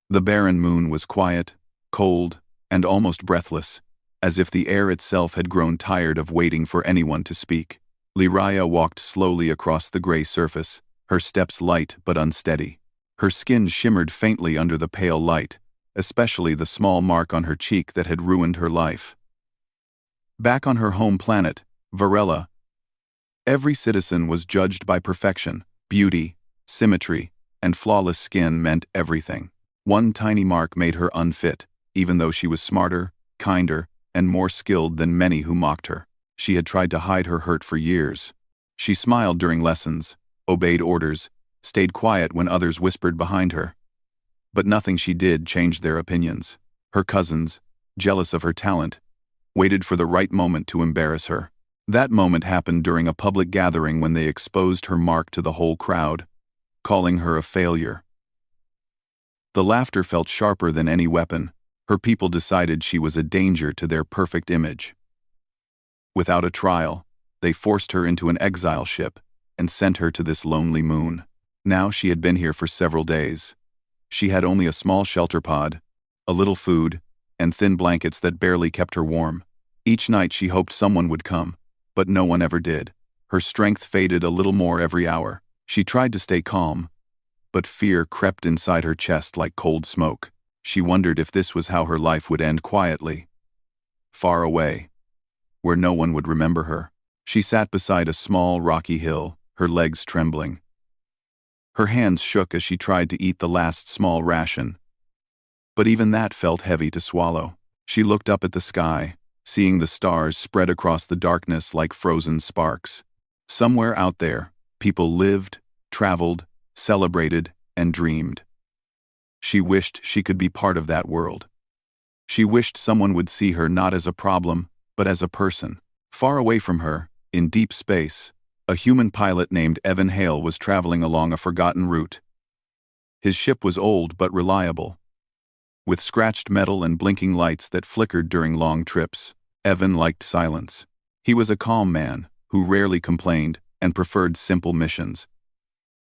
The barren moon was quiet, cold, and almost breathless, as if the air itself had grown tired of waiting for anyone to speak. Liraya walked slowly across the gray surface, her steps light but unsteady. Her skin shimmered faintly under the pale light, especially the small mark on her cheek that had ruined her life. Back on her home planet, Varela, every citizen was judged by perfection. Beauty, symmetry, and flawless skin meant everything. One tiny mark made her unfit, even though she was smarter, kinder, and more skilled than many who mocked her. She had tried to hide her hurt for years. She smiled during lessons, obeyed orders, stayed quiet when others whispered behind her. But nothing she did changed their opinions. Her cousins, jealous of her talent, waited for the right moment to embarrass her. That moment happened during a public gathering when they exposed her mark to the whole crowd, calling her a failure. The laughter felt sharper than any weapon. Her people decided she was a danger to their perfect image. Without a trial, they forced her into an exile ship and sent her to this lonely moon. Now she had been here for several days. She had only a small shelter pod, a little food, and thin blankets that barely kept her warm. Each night she hoped someone would come, but no one ever did. Her strength faded a little more every hour. She tried to stay calm, but fear crept inside her chest like cold smoke. She wondered if this was how her life would end quietly, far away, where no one would remember her. She sat beside a small, rocky hill, her legs trembling. Her hands shook as she tried to eat the last small ration, but even that felt heavy to swallow. She looked up at the sky, seeing the stars spread across the darkness like frozen sparks. Somewhere out there, people lived, traveled, celebrated, and dreamed. She wished she could be part of that world. She wished someone would see her not as a problem, but as a person. Far away from her, in deep space, a human pilot named Evan Hale was traveling along a forgotten route. His ship was old but reliable, with scratched metal and blinking lights that flickered during long trips. Evan liked silence. He was a calm man who rarely complained and preferred simple missions.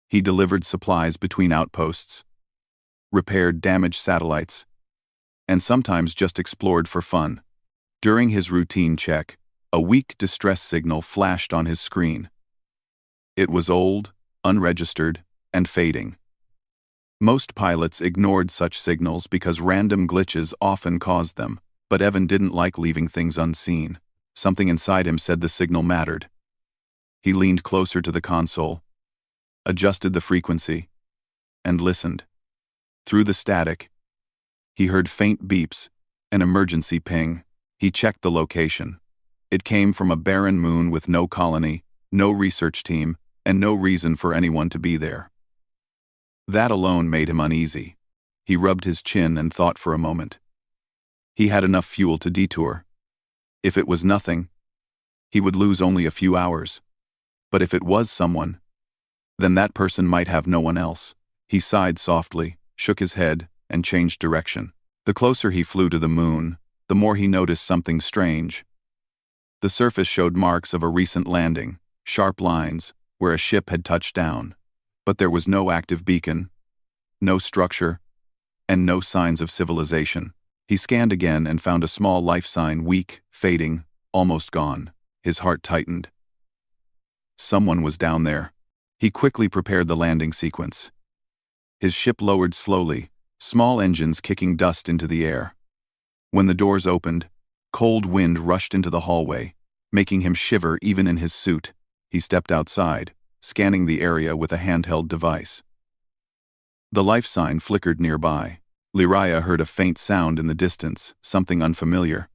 He delivered supplies between outposts, repaired damaged satellites, and sometimes just explored for fun. During his routine check, a weak distress signal flashed on his screen. It was old, unregistered, and fading. Most pilots ignored such signals because random glitches often caused them, but Evan didn't like leaving things unseen. Something inside him said the signal mattered. He leaned closer to the console, adjusted the frequency, and listened. Through the static, he heard faint beeps, an emergency ping. He checked the location. It came from a barren moon with no colony, no research team, and no reason for anyone to be there. That alone made him uneasy. He rubbed his chin and thought for a moment. He had enough fuel to detour. If it was nothing, he would lose only a few hours. But if it was someone, then that person might have no one else. He sighed softly, shook his head, and changed direction. The closer he flew to the moon, the more he noticed something strange. The surface showed marks of a recent landing, sharp lines, where a ship had touched down. But there was no active beacon, no structure, and no signs of civilization. He scanned again and found a small life sign, weak, fading, almost gone. His heart tightened. Someone was down there. He quickly prepared the landing sequence. His ship lowered slowly, small engines kicking dust into the air. When the doors opened, cold wind rushed into the hallway, making him shiver even in his suit. He stepped outside, scanning the area with a handheld device. The life sign flickered nearby. Liraya heard a faint sound in the distance, something unfamiliar.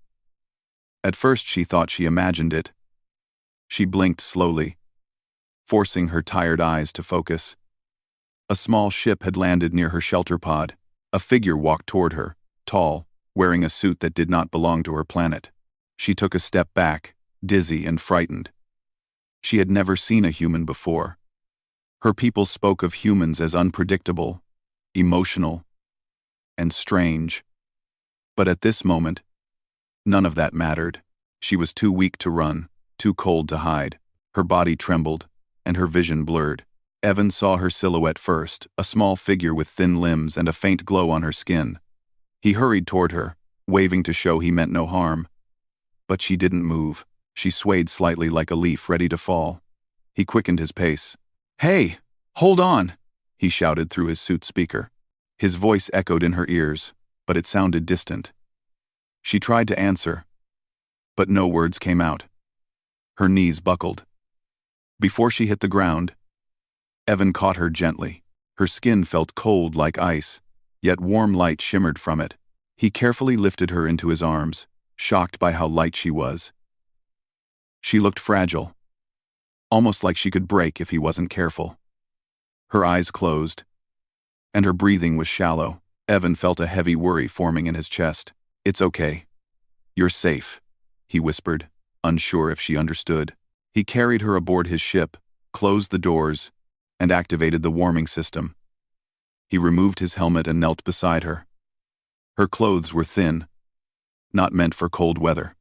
At first she thought she imagined it. She blinked slowly, forcing her tired eyes to focus. A small ship had landed near her shelter pod. A figure walked toward her, tall, wearing a suit that did not belong to her planet. She took a step back, dizzy and frightened. She had never seen a human before. Her people spoke of humans as unpredictable, emotional, and strange. But at this moment, none of that mattered. She was too weak to run, too cold to hide. Her body trembled, and her vision blurred. Evan saw her silhouette first, a small figure with thin limbs and a faint glow on her skin. He hurried toward her, waving to show he meant no harm. But she didn't move. She swayed slightly like a leaf ready to fall. He quickened his pace. "Hey, hold on!" he shouted through his suit speaker. His voice echoed in her ears, but it sounded distant. She tried to answer, but no words came out. Her knees buckled. Before she hit the ground, Evan caught her gently. Her skin felt cold like ice, yet warm light shimmered from it. He carefully lifted her into his arms, shocked by how light she was. She looked fragile, almost like she could break if he wasn't careful. Her eyes closed, and her breathing was shallow. Evan felt a heavy worry forming in his chest. "It's okay. You're safe," he whispered, unsure if she understood. He carried her aboard his ship, closed the doors, and activated the warming system. He removed his helmet and knelt beside her. Her clothes were thin, not meant for cold weather.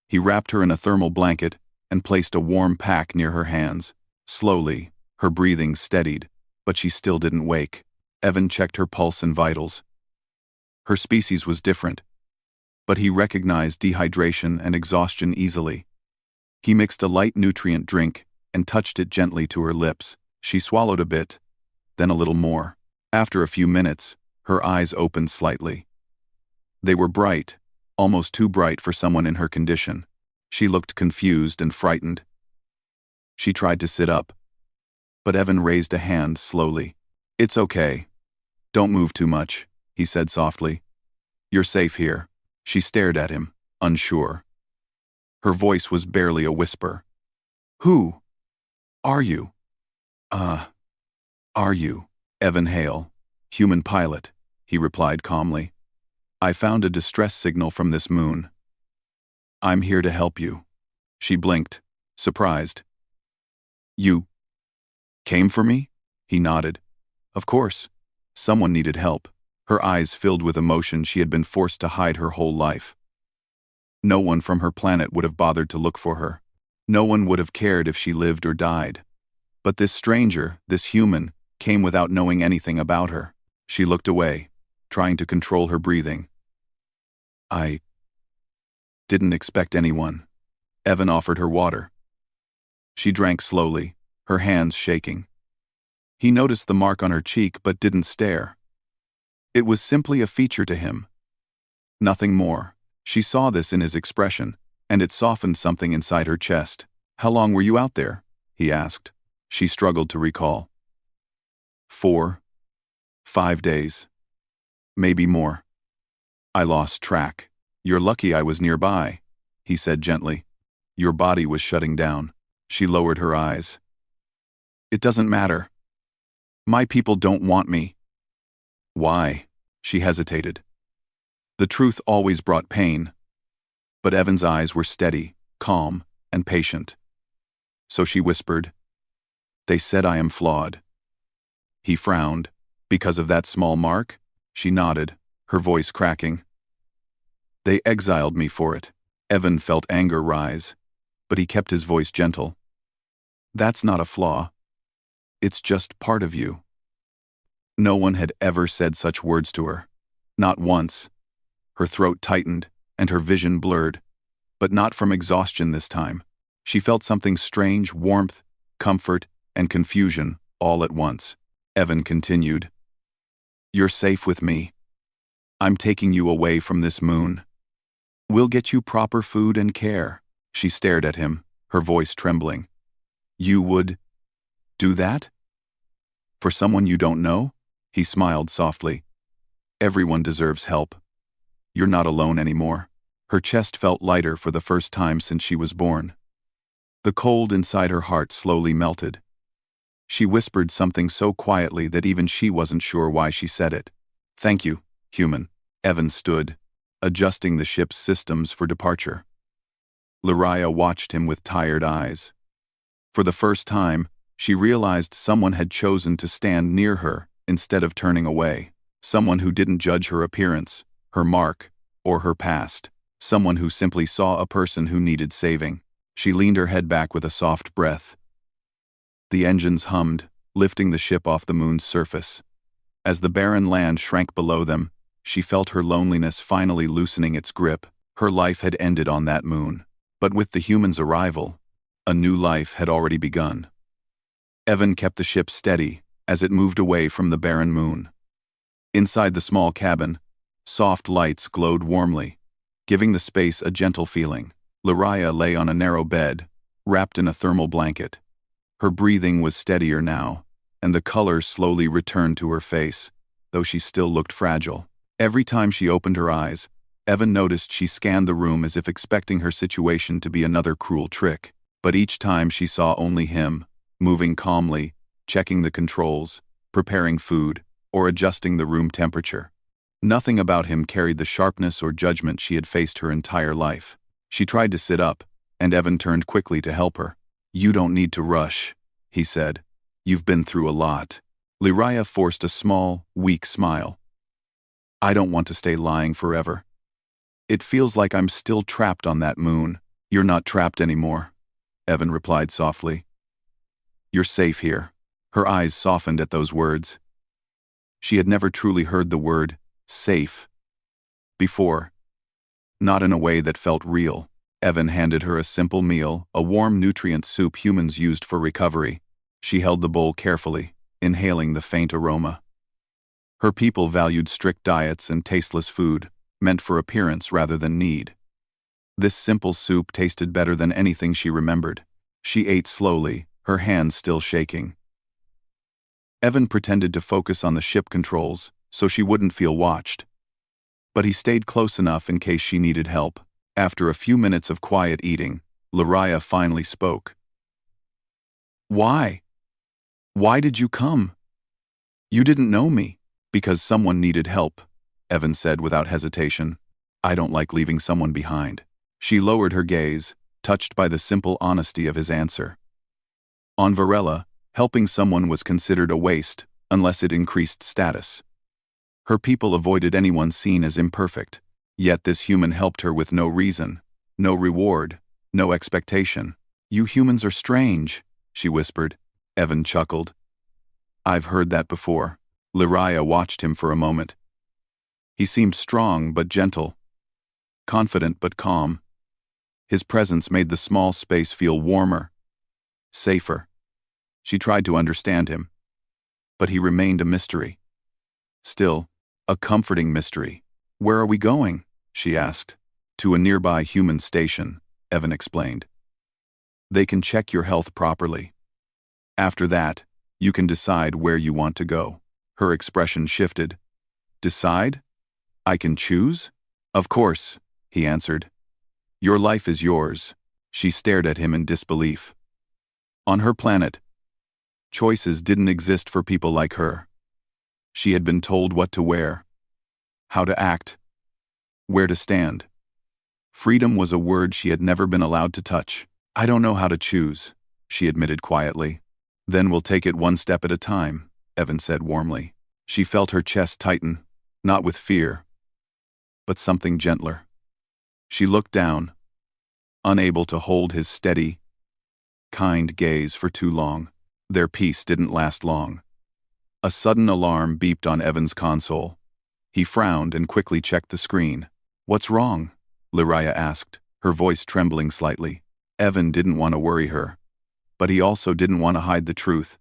He wrapped her in a thermal blanket and placed a warm pack near her hands. Slowly, her breathing steadied, but she still didn't wake. Evan checked her pulse and vitals. Her species was different, but he recognized dehydration and exhaustion easily. He mixed a light nutrient drink and touched it gently to her lips. She swallowed a bit, then a little more. After a few minutes, her eyes opened slightly. They were bright, almost too bright for someone in her condition. She looked confused and frightened. She tried to sit up, but Evan raised a hand slowly. "It's okay. Don't move too much," he said softly. "You're safe here." She stared at him, unsure. Her voice was barely a whisper. "Who are you?" Are you?" "Evan Hale, human pilot," he replied calmly. "I found a distress signal from this moon. I'm here to help you." She blinked, surprised. "You came for me?" He nodded. "Of course. Someone needed help." Her eyes filled with emotion she had been forced to hide her whole life. No one from her planet would have bothered to look for her. No one would have cared if she lived or died. But this stranger, this human, came without knowing anything about her. She looked away, trying to control her breathing. "I didn't expect anyone." Evan offered her water. She drank slowly, her hands shaking. He noticed the mark on her cheek but didn't stare. It was simply a feature to him. Nothing more. She saw this in his expression, and it softened something inside her chest. "How long were you out there?" he asked. She struggled to recall. 4, 5 days. Maybe more. I lost track. "You're lucky I was nearby," he said gently. "Your body was shutting down." She lowered her eyes. "It doesn't matter. My people don't want me." "Why?" She hesitated. The truth always brought pain, but Evan's eyes were steady, calm, and patient. So she whispered, "They said I am flawed." He frowned. "Because of that small mark?" She nodded, her voice cracking. "They exiled me for it." Evan felt anger rise, but he kept his voice gentle. "That's not a flaw. It's just part of you." No one had ever said such words to her. Not once. Her throat tightened, and her vision blurred, but not from exhaustion this time. She felt something strange, warmth, comfort, and confusion, all at once. Evan continued, "You're safe with me. I'm taking you away from this moon. We'll get you proper food and care." She stared at him, her voice trembling. "You would do that? For someone you don't know?" He smiled softly. "Everyone deserves help. You're not alone anymore." Her chest felt lighter for the first time since she was born. The cold inside her heart slowly melted. She whispered something so quietly that even she wasn't sure why she said it. "Thank you, human." Evan stood, adjusting the ship's systems for departure. Lariah watched him with tired eyes. For the first time, she realized someone had chosen to stand near her instead of turning away. Someone who didn't judge her appearance, her mark, or her past. Someone who simply saw a person who needed saving. She leaned her head back with a soft breath. The engines hummed, lifting the ship off the moon's surface. As the barren land shrank below them, she felt her loneliness finally loosening its grip. Her life had ended on that moon. But with the humans' arrival, a new life had already begun. Evan kept the ship steady as it moved away from the barren moon. Inside the small cabin, soft lights glowed warmly, giving the space a gentle feeling. Lariah lay on a narrow bed, wrapped in a thermal blanket. Her breathing was steadier now, and the color slowly returned to her face, though she still looked fragile. Every time she opened her eyes, Evan noticed she scanned the room as if expecting her situation to be another cruel trick. But each time she saw only him, moving calmly, checking the controls, preparing food, or adjusting the room temperature. Nothing about him carried the sharpness or judgment she had faced her entire life. She tried to sit up, and Evan turned quickly to help her. "You don't need to rush," he said. "You've been through a lot." Lariah forced a small, weak smile. "I don't want to stay lying forever. It feels like I'm still trapped on that moon." "You're not trapped anymore," Evan replied softly. "You're safe here." Her eyes softened at those words. She had never truly heard the word safe before, not in a way that felt real. Evan handed her a simple meal, a warm nutrient soup humans used for recovery. She held the bowl carefully, inhaling the faint aroma. Her people valued strict diets and tasteless food, meant for appearance rather than need. This simple soup tasted better than anything she remembered. She ate slowly, her hands still shaking. Evan pretended to focus on the ship controls so she wouldn't feel watched. But he stayed close enough in case she needed help. After a few minutes of quiet eating, Lariah finally spoke. "Why? Why did you come? You didn't know me." "Because someone needed help," Evan said without hesitation. "I don't like leaving someone behind." She lowered her gaze, touched by the simple honesty of his answer. On Varela, helping someone was considered a waste unless it increased status. Her people avoided anyone seen as imperfect, yet this human helped her with no reason, no reward, no expectation. "You humans are strange," she whispered. Evan chuckled. "I've heard that before." Lariah watched him for a moment. He seemed strong but gentle, confident but calm. His presence made the small space feel warmer, safer. She tried to understand him, but he remained a mystery. Still, a comforting mystery. "Where are we going?" she asked. "To a nearby human station," Evan explained. "They can check your health properly. After that, you can decide where you want to go." Her expression shifted. "Decide? I can choose?" "Of course," he answered. "Your life is yours." She stared at him in disbelief. On her planet, choices didn't exist for people like her. She had been told what to wear, how to act, where to stand. Freedom was a word she had never been allowed to touch. "I don't know how to choose," she admitted quietly. "Then we'll take it one step at a time," Evan said warmly. She felt her chest tighten, not with fear, but something gentler. She looked down, unable to hold his steady, kind gaze for too long. Their peace didn't last long. A sudden alarm beeped on Evan's console. He frowned and quickly checked the screen. "What's wrong?" Lariah asked, her voice trembling slightly. Evan didn't want to worry her, but he also didn't want to hide the truth.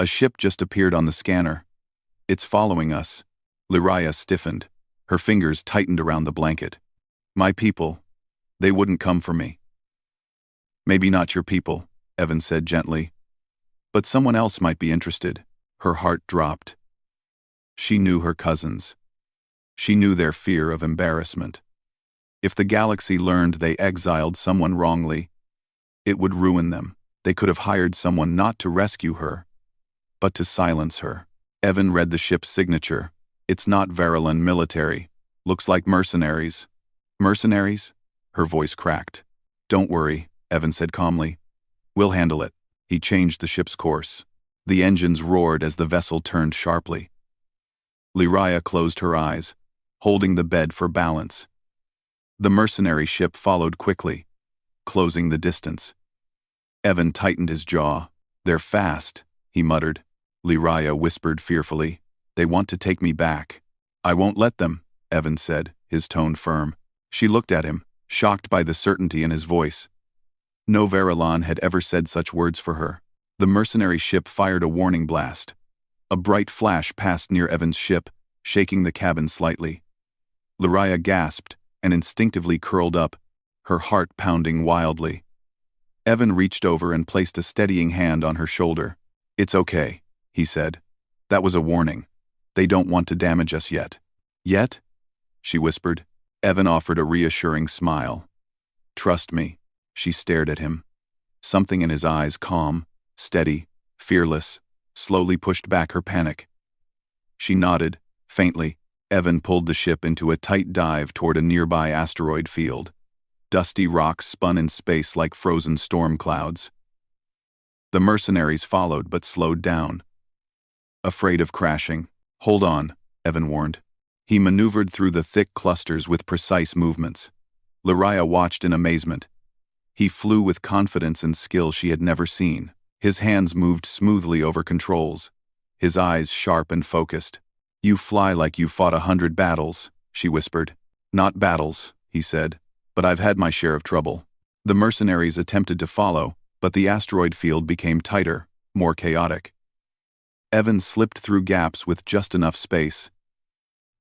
"A ship just appeared on the scanner. It's following us." Lariah stiffened. Her fingers tightened around the blanket. "My people, they wouldn't come for me." "Maybe not your people," Evan said gently. "But someone else might be interested." Her heart dropped. She knew her cousins. She knew their fear of embarrassment. If the galaxy learned they exiled someone wrongly, it would ruin them. They could have hired someone not to rescue her, but to silence her. Evan read the ship's signature. "It's not Verulan military. Looks like mercenaries." "Mercenaries?" Her voice cracked. "Don't worry," Evan said calmly. "We'll handle it." He changed the ship's course. The engines roared as the vessel turned sharply. Lariah closed her eyes, holding the bed for balance. The mercenary ship followed quickly, closing the distance. Evan tightened his jaw. "They're fast," he muttered. Liraya whispered fearfully. They want to take me back. I won't let them, Evan said, his tone firm. She looked at him, shocked by the certainty in his voice. No Verilon had ever said such words for her. The mercenary ship fired a warning blast. A bright flash passed near Evan's ship, shaking the cabin slightly. Liraya gasped and instinctively curled up, her heart pounding wildly. Evan reached over and placed a steadying hand on her shoulder. It's okay, he said. That was a warning. They don't want to damage us yet. Yet? She whispered. Evan offered a reassuring smile. Trust me. She stared at him. Something in his eyes, calm, steady, fearless, slowly pushed back her panic. She nodded, faintly. Evan pulled the ship into a tight dive toward a nearby asteroid field. Dusty rocks spun in space like frozen storm clouds. The mercenaries followed but slowed down. Afraid of crashing. Hold on, Evan warned. He maneuvered through the thick clusters with precise movements. Liraya watched in amazement. He flew with confidence and skill she had never seen. His hands moved smoothly over controls, his eyes sharp and focused. You fly like you fought 100 battles, she whispered. Not battles, he said, but I've had my share of trouble. The mercenaries attempted to follow, but the asteroid field became tighter, more chaotic. Evan slipped through gaps with just enough space.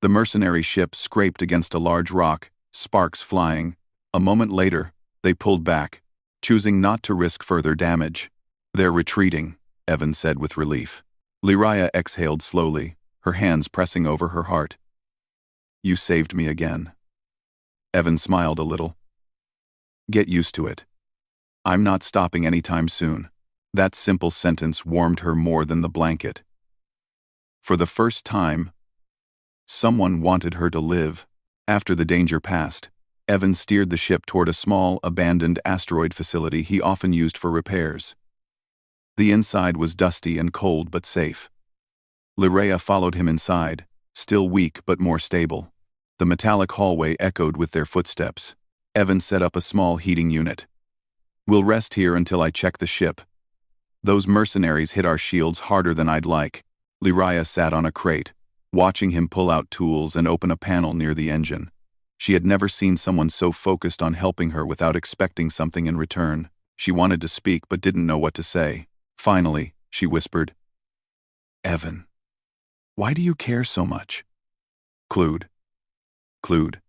The mercenary ship scraped against a large rock, sparks flying. A moment later, they pulled back, choosing not to risk further damage. They're retreating, Evan said with relief. Liraya exhaled slowly, her hands pressing over her heart. You saved me again. Evan smiled a little. Get used to it. I'm not stopping anytime soon. That simple sentence warmed her more than the blanket. For the first time, someone wanted her to live. After the danger passed, Evan steered the ship toward a small, abandoned asteroid facility he often used for repairs. The inside was dusty and cold but safe. Liraya followed him inside, still weak but more stable. The metallic hallway echoed with their footsteps. Evan set up a small heating unit. We'll rest here until I check the ship. Those mercenaries hit our shields harder than I'd like. Liraya sat on a crate, watching him pull out tools and open a panel near the engine. She had never seen someone so focused on helping her without expecting something in return. She wanted to speak but didn't know what to say. Finally, she whispered, Evan, why do you care so much? Clued. Clued.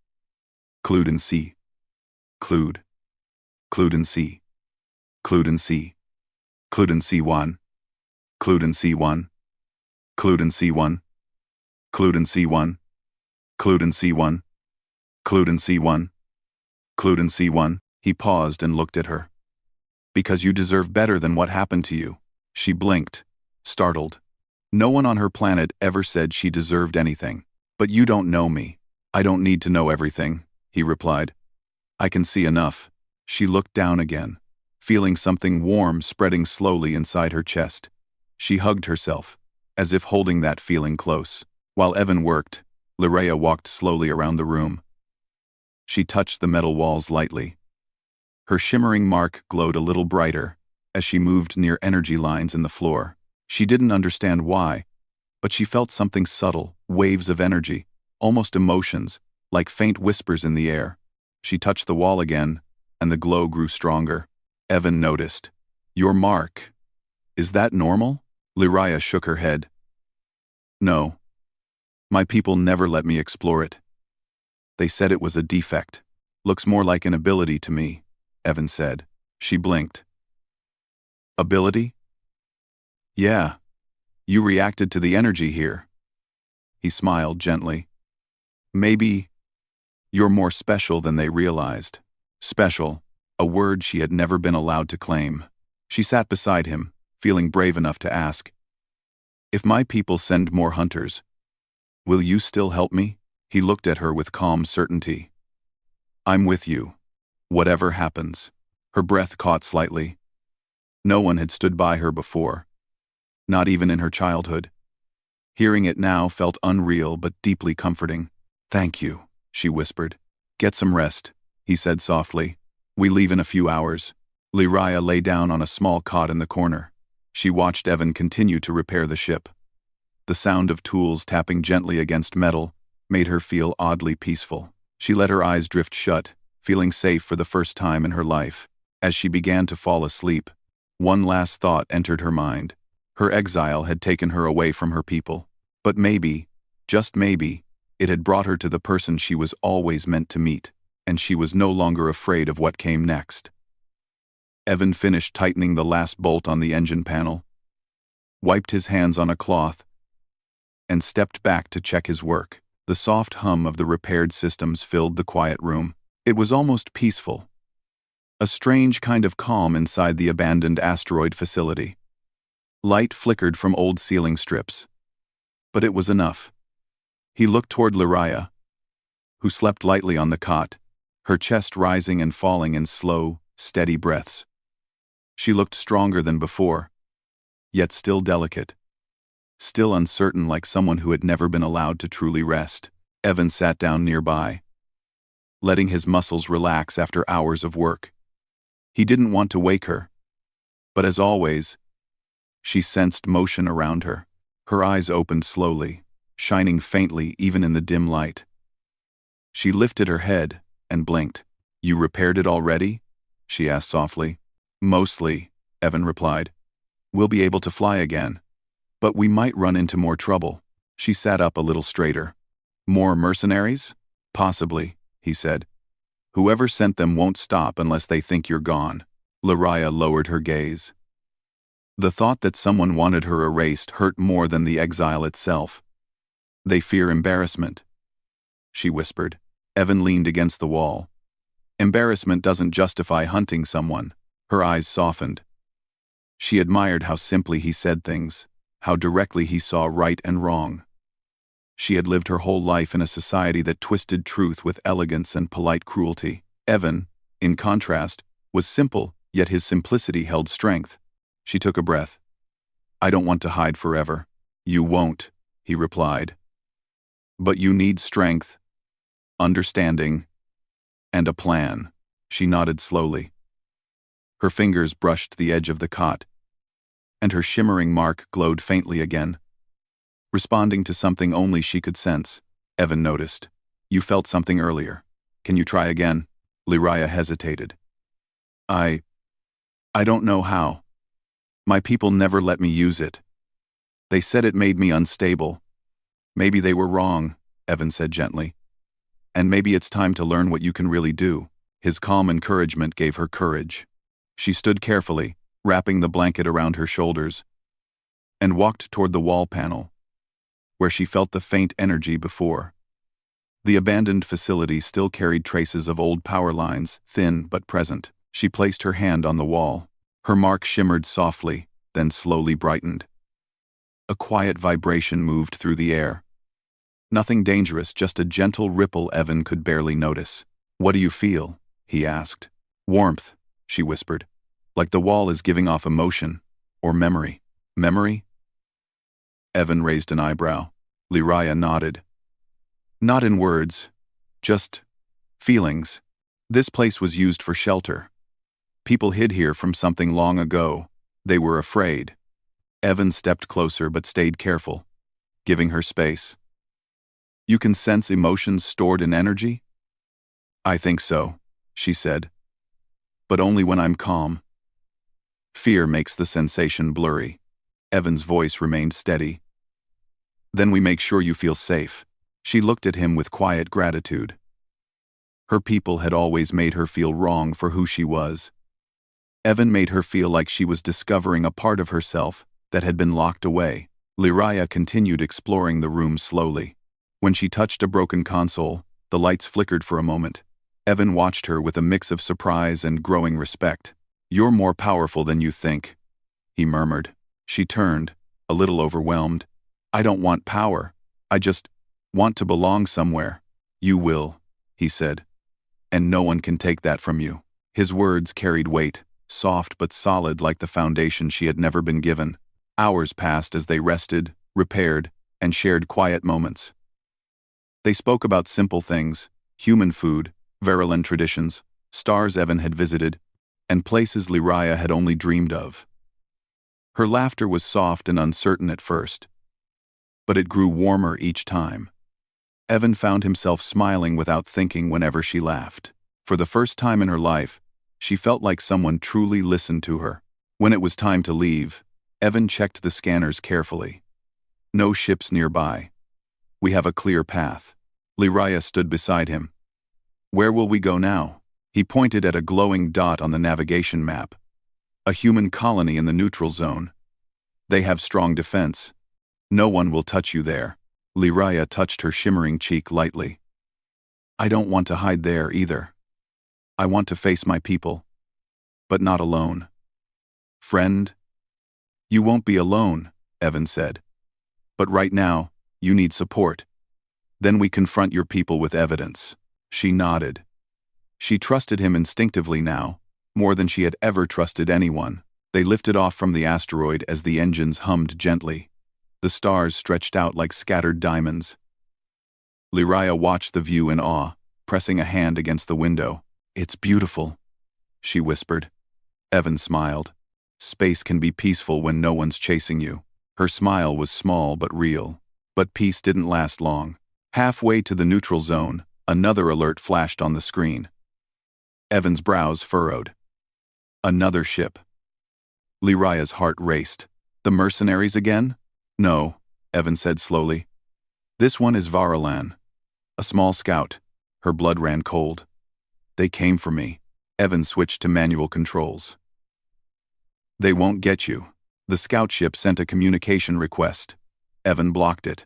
Clued and C. Clued. Clued and C. Clued and C. Clued and C1. Clued and C1. Clued and C1. Clued and C1. Clued and C1. Clued and C1. Clued and C1. He paused and looked at her. Because you deserve better than what happened to you. She blinked, startled. No one on her planet ever said she deserved anything. But you don't know me. I don't need to know everything, he replied. I can see enough. She looked down again, feeling something warm spreading slowly inside her chest. She hugged herself, as if holding that feeling close. While Evan worked, Liraya walked slowly around the room. She touched the metal walls lightly. Her shimmering mark glowed a little brighter as she moved near energy lines in the floor. She didn't understand why, but she felt something subtle, waves of energy, almost emotions, like faint whispers in the air. She touched the wall again, and the glow grew stronger. Evan noticed. Your mark. Is that normal? Liraya shook her head. No. My people never let me explore it. They said it was a defect. Looks more like an ability to me, Evan said. She blinked. Ability? Yeah. You reacted to the energy here. He smiled gently. Maybe you're more special than they realized. Special, a word she had never been allowed to claim. She sat beside him, feeling brave enough to ask, If my people send more hunters, will you still help me? He looked at her with calm certainty. I'm with you. Whatever happens. Her breath caught slightly. No one had stood by her before. Not even in her childhood. Hearing it now felt unreal but deeply comforting. Thank you, she whispered. Get some rest, he said softly. We leave in a few hours. Liraya lay down on a small cot in the corner. She watched Evan continue to repair the ship. The sound of tools tapping gently against metal made her feel oddly peaceful. She let her eyes drift shut, feeling safe for the first time in her life. As she began to fall asleep, one last thought entered her mind. Her exile had taken her away from her people. But maybe, just maybe, it had brought her to the person she was always meant to meet, and she was no longer afraid of what came next. Evan finished tightening the last bolt on the engine panel, wiped his hands on a cloth, and stepped back to check his work. The soft hum of the repaired systems filled the quiet room. It was almost peaceful. A strange kind of calm inside the abandoned asteroid facility. Light flickered from old ceiling strips. But it was enough. He looked toward Liraya, who slept lightly on the cot, her chest rising and falling in slow, steady breaths. She looked stronger than before, yet still delicate. Still uncertain, like someone who had never been allowed to truly rest. Evan sat down nearby, letting his muscles relax after hours of work. He didn't want to wake her, but as always, she sensed motion around her. Her eyes opened slowly, shining faintly even in the dim light. She lifted her head and blinked. "You repaired it already?" she asked softly. "Mostly," Evan replied. "We'll be able to fly again. But we might run into more trouble." She sat up a little straighter. "More mercenaries?" "Possibly," he said. "Whoever sent them won't stop unless they think you're gone." Liraya lowered her gaze. The thought that someone wanted her erased hurt more than the exile itself. "They fear embarrassment," she whispered. Evan leaned against the wall. "Embarrassment doesn't justify hunting someone." Her eyes softened. She admired how simply he said things, how directly he saw right and wrong. She had lived her whole life in a society that twisted truth with elegance and polite cruelty. Evan, in contrast, was simple, yet his simplicity held strength. She took a breath. "I don't want to hide forever." "You won't," he replied. "But you need strength, understanding, and a plan." She nodded slowly. Her fingers brushed the edge of the cot, and her shimmering mark glowed faintly again. Responding to something only she could sense, Evan noticed. "You felt something earlier. Can you try again?" Liraya hesitated. I don't know how. My people never let me use it. They said it made me unstable." "Maybe they were wrong," Evan said gently. "And maybe it's time to learn what you can really do." His calm encouragement gave her courage. She stood carefully, wrapping the blanket around her shoulders, and walked toward the wall panel, where she felt the faint energy before. The abandoned facility still carried traces of old power lines, thin but present. She placed her hand on the wall. Her mark shimmered softly, then slowly brightened. A quiet vibration moved through the air. Nothing dangerous, just a gentle ripple Evan could barely notice. "What do you feel?" he asked. "Warmth," she whispered. "Like the wall is giving off emotion, or memory." "Memory?" Evan raised an eyebrow. Liraya nodded. "Not in words, just feelings. This place was used for shelter. People hid here from something long ago. They were afraid." Evan stepped closer but stayed careful, giving her space. "You can sense emotions stored in energy?" "I think so," she said. "But only when I'm calm. Fear makes the sensation blurry." Evan's voice remained steady. "Then we make sure you feel safe." She looked at him with quiet gratitude. Her people had always made her feel wrong for who she was. Evan made her feel like she was discovering a part of herself that had been locked away. Liraya continued exploring the room slowly. When she touched a broken console, the lights flickered for a moment. Evan watched her with a mix of surprise and growing respect. "You're more powerful than you think," he murmured. She turned, a little overwhelmed. "I don't want power. I just want to belong somewhere." "You will," he said. "And no one can take that from you." His words carried weight, soft but solid like the foundation she had never been given. Hours passed as they rested, repaired, and shared quiet moments. They spoke about simple things: human food, Verulan traditions, stars Evan had visited, and places Liraya had only dreamed of. Her laughter was soft and uncertain at first, but it grew warmer each time. Evan found himself smiling without thinking whenever she laughed. For the first time in her life, she felt like someone truly listened to her. When it was time to leave, Evan checked the scanners carefully. No ships nearby. We have a clear path. Liraya stood beside him. Where will we go now? He pointed at a glowing dot on the navigation map. A human colony in the neutral zone. They have strong defense. No one will touch you there. Liraya touched her shimmering cheek lightly. I don't want to hide there either. I want to face my people. But not alone. Friend? You won't be alone, Evan said. But right now, you need support. Then we confront your people with evidence. She nodded. She trusted him instinctively now, more than she had ever trusted anyone. They lifted off from the asteroid as the engines hummed gently. The stars stretched out like scattered diamonds. Liraya watched the view in awe, pressing a hand against the window. It's beautiful, she whispered. Evan smiled. Space can be peaceful when no one's chasing you. Her smile was small but real. But peace didn't last long. Halfway to the neutral zone, another alert flashed on the screen. Evan's brows furrowed. Another ship. Liraya's heart raced. The mercenaries again? No, Evan said slowly. This one is Varalan. A small scout. Her blood ran cold. They came for me. Evan switched to manual controls. They won't get you. The scout ship sent a communication request. Evan blocked it.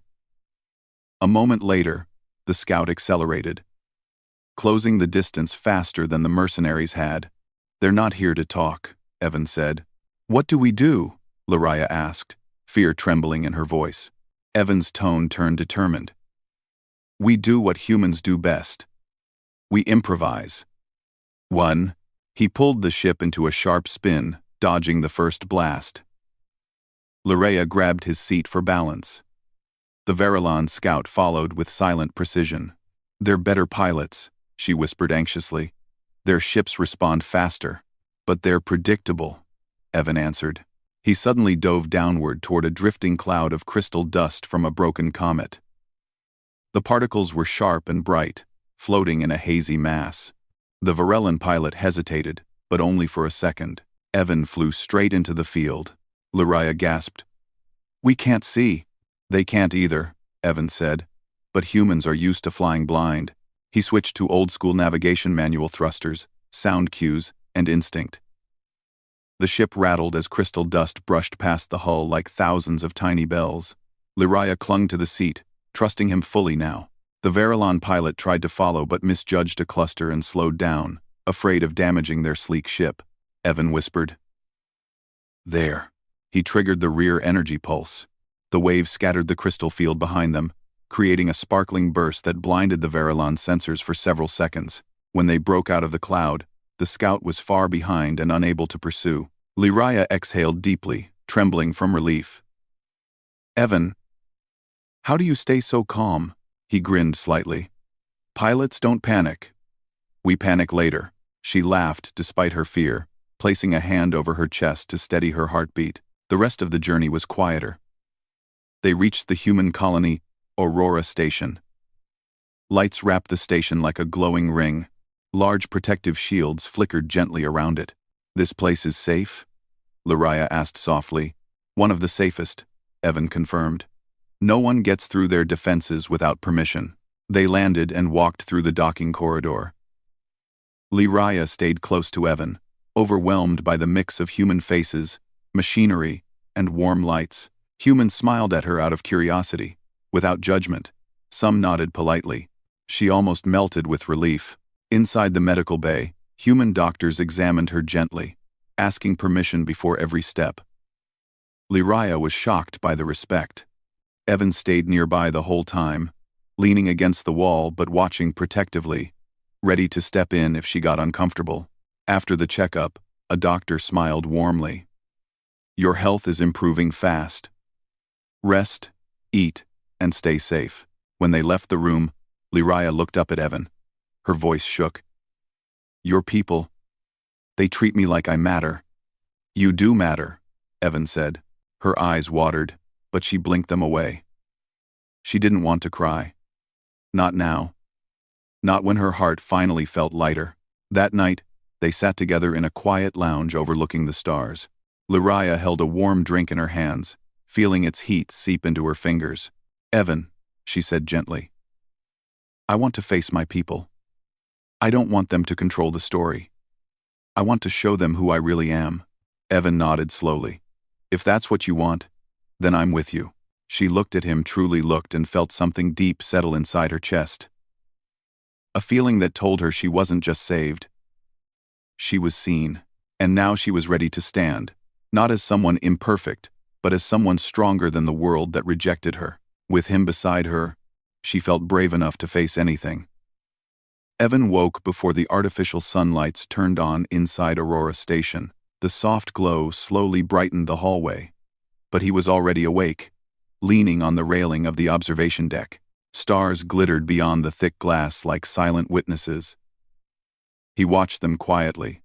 A moment later, the scout accelerated, closing the distance faster than the mercenaries had. They're not here to talk, Evan said. What do we do? Liraya asked, fear trembling in her voice. Evan's tone turned determined. We do what humans do best. We improvise. 1. He pulled the ship into a sharp spin, dodging the first blast. Liraya grabbed his seat for balance. The Varalan scout followed with silent precision. They're better pilots, she whispered anxiously. Their ships respond faster. But they're predictable, Evan answered. He suddenly dove downward toward a drifting cloud of crystal dust from a broken comet. The particles were sharp and bright, floating in a hazy mass. The Varalan pilot hesitated, but only for a second. Evan flew straight into the field. Liraya gasped. We can't see. They can't either, Evan said. But humans are used to flying blind. He switched to old-school navigation manual thrusters, sound cues, and instinct. The ship rattled as crystal dust brushed past the hull like thousands of tiny bells. Liraya clung to the seat, trusting him fully now. The Varalan pilot tried to follow but misjudged a cluster and slowed down, afraid of damaging their sleek ship. Evan whispered. There. He triggered the rear energy pulse. The wave scattered the crystal field behind them, creating a sparkling burst that blinded the Varalan sensors for several seconds. When they broke out of the cloud, the scout was far behind and unable to pursue. Liraya exhaled deeply, trembling from relief. Evan, how do you stay so calm? He grinned slightly. Pilots don't panic. We panic later. She laughed despite her fear, placing a hand over her chest to steady her heartbeat. The rest of the journey was quieter. They reached the human colony, Aurora Station. Lights wrapped the station like a glowing ring. Large protective shields flickered gently around it. This place is safe? Liraya asked softly. One of the safest, Evan confirmed. No one gets through their defenses without permission. They landed and walked through the docking corridor. Liraya stayed close to Evan, overwhelmed by the mix of human faces, machinery, and warm lights. Humans smiled at her out of curiosity, without judgment. Some nodded politely. She almost melted with relief. Inside the medical bay, human doctors examined her gently, asking permission before every step. Liraya was shocked by the respect. Evan stayed nearby the whole time, leaning against the wall but watching protectively, ready to step in if she got uncomfortable. After the checkup, a doctor smiled warmly. Your health is improving fast. Rest, eat, and stay safe. When they left the room, Liraya looked up at Evan. Her voice shook. Your people, they treat me like I matter. You do matter, Evan said. Her eyes watered, but she blinked them away. She didn't want to cry. Not now. Not when her heart finally felt lighter. That night, they sat together in a quiet lounge overlooking the stars. Lyraya held a warm drink in her hands, feeling its heat seep into her fingers. Evan, she said gently. I want to face my people. I don't want them to control the story. I want to show them who I really am. Evan nodded slowly. If that's what you want, then I'm with you. She looked at him, truly looked, and felt something deep settle inside her chest. A feeling that told her she wasn't just saved. She was seen, and now she was ready to stand, not as someone imperfect, but as someone stronger than the world that rejected her. With him beside her, she felt brave enough to face anything. Evan woke before the artificial sunlights turned on inside Aurora Station. The soft glow slowly brightened the hallway, but he was already awake, leaning on the railing of the observation deck. Stars glittered beyond the thick glass like silent witnesses. He watched them quietly,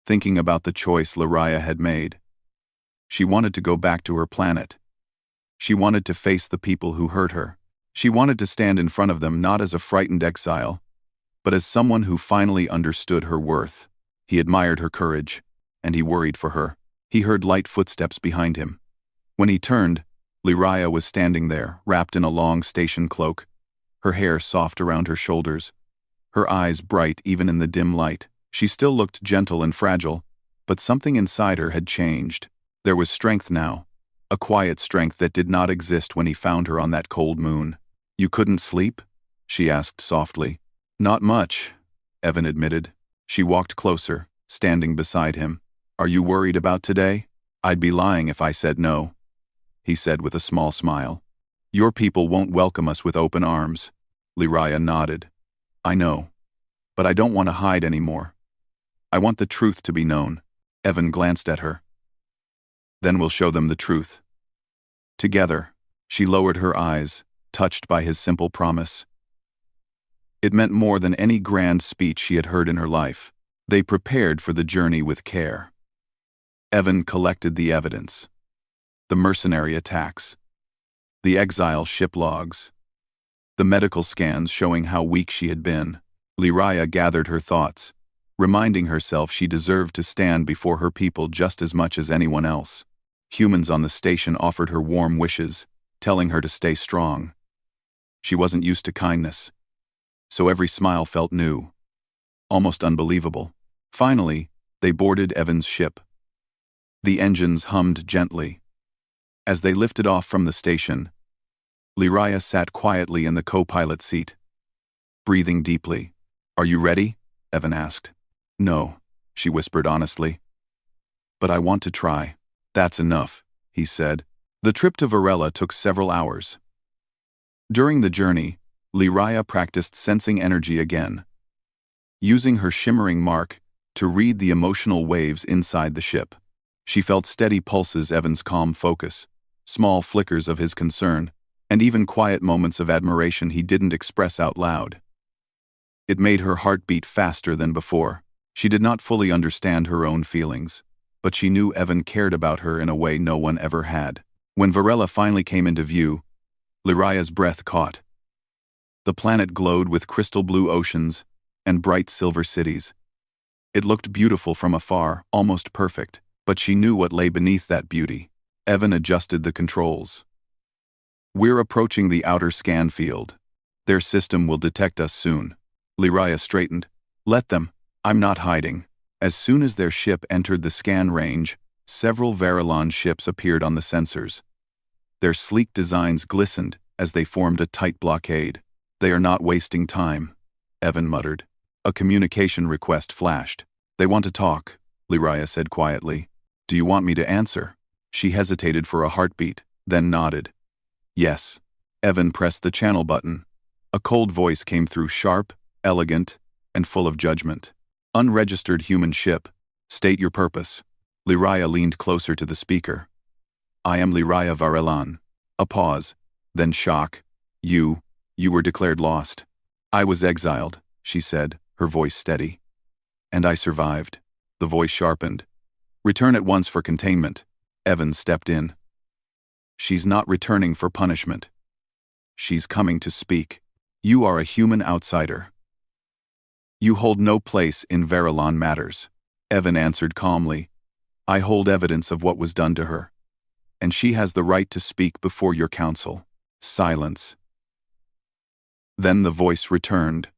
thinking about the choice Lyraya had made. She wanted to go back to her planet. She wanted to face the people who hurt her. She wanted to stand in front of them not as a frightened exile, but as someone who finally understood her worth. He admired her courage, and he worried for her. He heard light footsteps behind him. When he turned, Lyraya was standing there, wrapped in a long station cloak, her hair soft around her shoulders, her eyes bright even in the dim light. She still looked gentle and fragile, but something inside her had changed. There was strength now, a quiet strength that did not exist when he found her on that cold moon. You couldn't sleep? She asked softly. Not much, Evan admitted. She walked closer, standing beside him. Are you worried about today? I'd be lying if I said no, he said with a small smile. Your people won't welcome us with open arms. Lyraya nodded. I know, but I don't want to hide anymore. I want the truth to be known. Evan glanced at her. Then we'll show them the truth. Together, she lowered her eyes, touched by his simple promise. It meant more than any grand speech she had heard in her life. They prepared for the journey with care. Evan collected the evidence. The mercenary attacks, the exile ship logs, the medical scans showing how weak she had been. Lyraya gathered her thoughts, reminding herself she deserved to stand before her people just as much as anyone else. Humans on the station offered her warm wishes, telling her to stay strong. She wasn't used to kindness, so every smile felt new, almost unbelievable. Finally, they boarded Evan's ship. The engines hummed gently. As they lifted off from the station, Lyraya sat quietly in the co-pilot seat, breathing deeply. Are you ready? Evan asked. No, she whispered honestly. But I want to try. That's enough, he said. The trip to Varela took several hours. During the journey, Lyraya practiced sensing energy again, using her shimmering mark to read the emotional waves inside the ship. She felt steady pulses, Evan's calm focus, small flickers of his concern, and even quiet moments of admiration he didn't express out loud. It made her heart beat faster than before. She did not fully understand her own feelings, but she knew Evan cared about her in a way no one ever had. When Varela finally came into view, Lyraya's breath caught. The planet glowed with crystal blue oceans and bright silver cities. It looked beautiful from afar, almost perfect, but she knew what lay beneath that beauty. Evan adjusted the controls. We're approaching the outer scan field. Their system will detect us soon. Lyraya straightened. Let them. I'm not hiding. As soon as their ship entered the scan range, several Varelon ships appeared on the sensors. Their sleek designs glistened as they formed a tight blockade. They are not wasting time, Evan muttered. A communication request flashed. They want to talk, Lyraya said quietly. Do you want me to answer? She hesitated for a heartbeat, then nodded. Yes. Evan pressed the channel button. A cold voice came through, sharp, elegant, and full of judgment. Unregistered human ship. State your purpose. Lyraya leaned closer to the speaker. I am Lyraya Varelon. A pause, then shock. You were declared lost. I was exiled, she said, her voice steady. And I survived. The voice sharpened. Return at once for containment. Evan stepped in. She's not returning for punishment. She's coming to speak. You are a human outsider. You hold no place in Verilon matters. Evan answered calmly. I hold evidence of what was done to her. And she has the right to speak before your council. Silence. Then the voice returned,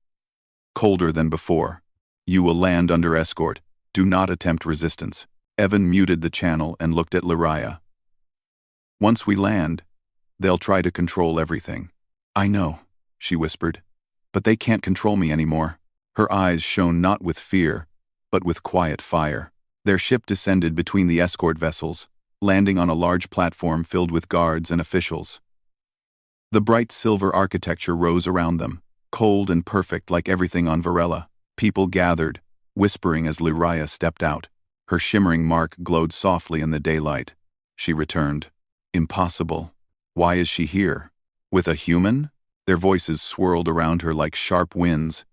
colder than before. You will land under escort. Do not attempt resistance. Evan muted the channel and looked at Lyria. Once we land, they'll try to control everything. I know, she whispered, but they can't control me anymore. Her eyes shone not with fear, but with quiet fire. Their ship descended between the escort vessels, landing on a large platform filled with guards and officials. The bright silver architecture rose around them, cold and perfect like everything on Varela. People gathered, whispering as Lyria stepped out. Her shimmering mark glowed softly in the daylight. She returned. Impossible. Why is she here? With a human? Their voices swirled around her like sharp winds,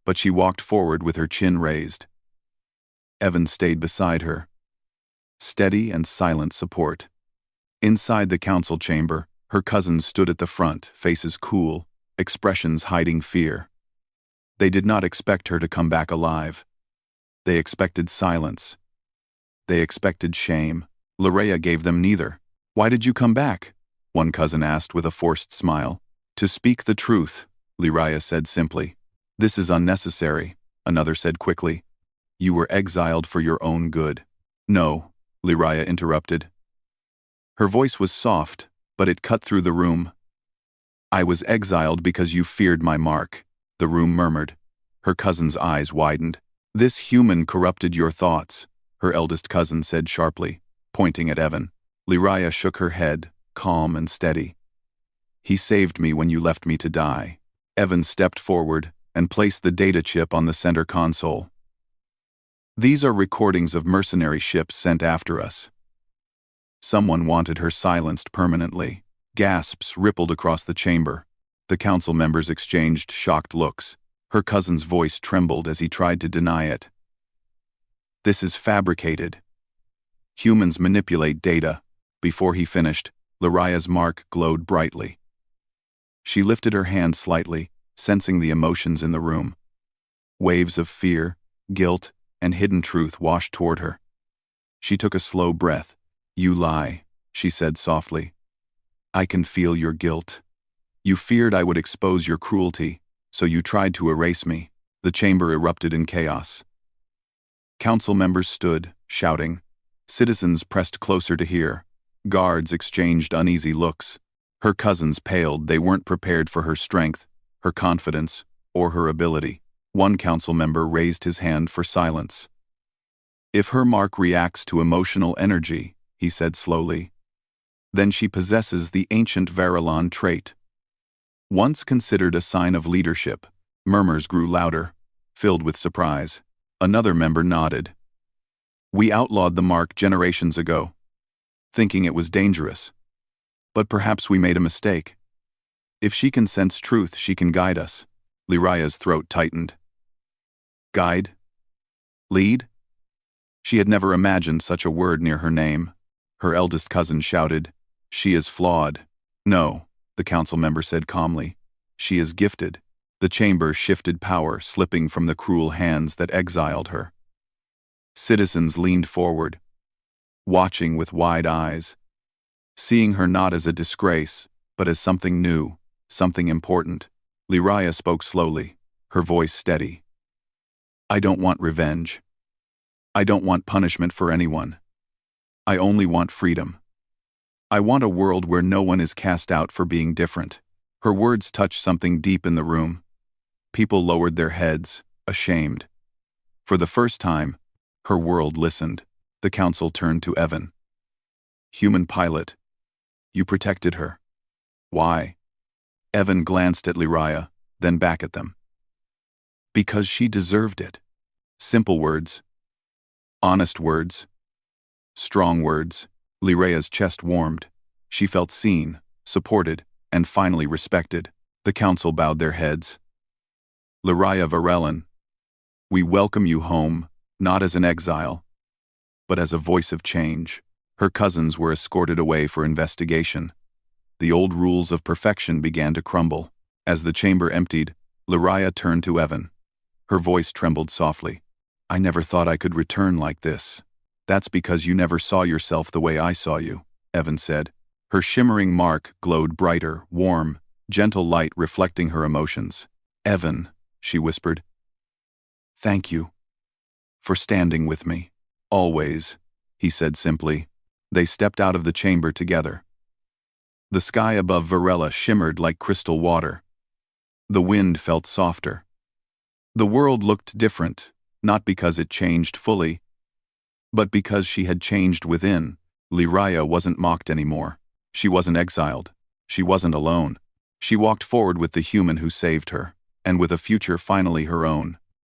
but she walked forward with her chin raised. Evan stayed beside her. Steady and silent support. Inside the council chamber, her cousins stood at the front, faces cool, expressions hiding fear. They did not expect her to come back alive. They expected silence. They expected shame. Lyria gave them neither. Why did you come back? One cousin asked with a forced smile. To speak the truth, Lyria said simply. This is unnecessary, another said quickly. You were exiled for your own good. No, Lyria interrupted. Her voice was soft, but it cut through the room. I was exiled because you feared my mark, the room murmured. Her cousin's eyes widened. This human corrupted your thoughts, her eldest cousin said sharply, pointing at Evan. Lyria shook her head, calm and steady. He saved me when you left me to die. Evan stepped forward and placed the data chip on the center console. These are recordings of mercenary ships sent after us. Someone wanted her silenced permanently. Gasps rippled across the chamber. The council members exchanged shocked looks. Her cousin's voice trembled as he tried to deny it. This is fabricated. Humans manipulate data. Before he finished, Lyria's mark glowed brightly. She lifted her hand slightly, sensing the emotions in the room. Waves of fear, guilt, and hidden truth washed toward her. She took a slow breath. You lie, she said softly. I can feel your guilt. You feared I would expose your cruelty, so you tried to erase me. The chamber erupted in chaos. Council members stood, shouting. Citizens pressed closer to hear. Guards exchanged uneasy looks. Her cousins paled. They weren't prepared for her strength, her confidence, or her ability. One council member raised his hand for silence. If her mark reacts to emotional energy, he said slowly, then she possesses the ancient Verilon trait. Once considered a sign of leadership, murmurs grew louder, filled with surprise. Another member nodded. We outlawed the mark generations ago, thinking it was dangerous. But perhaps we made a mistake. If she can sense truth, she can guide us. Lyria's throat tightened. Guide? Lead? She had never imagined such a word near her name. Her eldest cousin shouted, She is flawed. No, the council member said calmly. She is gifted. The chamber shifted power, slipping from the cruel hands that exiled her. Citizens leaned forward, watching with wide eyes, seeing her not as a disgrace, but as something new, something important. Lyria spoke slowly, her voice steady. I don't want revenge. I don't want punishment for anyone. I only want freedom. I want a world where no one is cast out for being different. Her words touched something deep in the room. People lowered their heads, ashamed. For the first time, her world listened. The council turned to Evan. Human pilot, you protected her. Why? Evan glanced at Lyria, then back at them. Because she deserved it. Simple words. Honest words. Strong words. Lyria's chest warmed. She felt seen, supported, and finally respected. The council bowed their heads. Lyria Varellan, we welcome you home, not as an exile, but as a voice of change. Her cousins were escorted away for investigation. The old rules of perfection began to crumble. As the chamber emptied, Lyria turned to Evan. Her voice trembled softly. "I never thought I could return like this." "That's because you never saw yourself the way I saw you," Evan said. Her shimmering mark glowed brighter, warm, gentle light reflecting her emotions. "Evan," she whispered. "Thank you for standing with me." "Always," he said simply. They stepped out of the chamber together. The sky above Varela shimmered like crystal water. The wind felt softer. The world looked different, not because it changed fully, but because she had changed within. Lyria wasn't mocked anymore. She wasn't exiled. She wasn't alone. She walked forward with the human who saved her, and with a future finally her own.